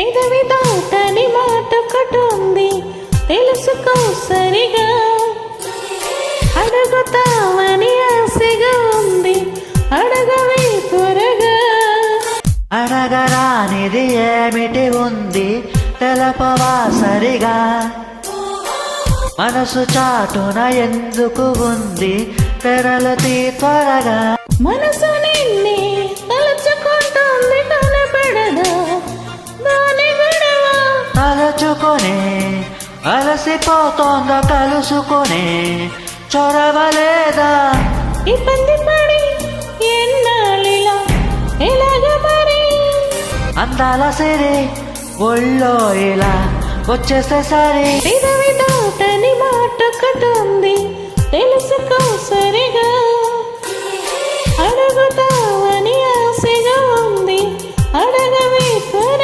పెదవి దాటని మాటొకటుంది తెలుసుకో సరిగా, అడుగుతావని ఆశగా ఉంది అడగవే త్వరగా. అడగరానిది ఏమిటి ఉంది తెలపవా సరిగా, మనసు చాటున ఎందుకు ఉంది తెరలుతీ త్వరగా. మనసు నిన్నే తలుచుకుంటుంది కనపడదా దాని గొడవ, తలుచుకొనే అలసిపోతోంద కలుసుకొనే చొరవలేదా. ఇబ్బంది పడి ఎన్నాళ్ళిలా ఎలాగ మరి, అందాల సిరి ఒళ్ళో ఇలా వచ్చేస్తే సరి. పెదవి దాటని మాటొకటుంది తెలుసుకో సరిగా, అడుగుతావని ఆశగా ఉంది అడగవే త్వరగా.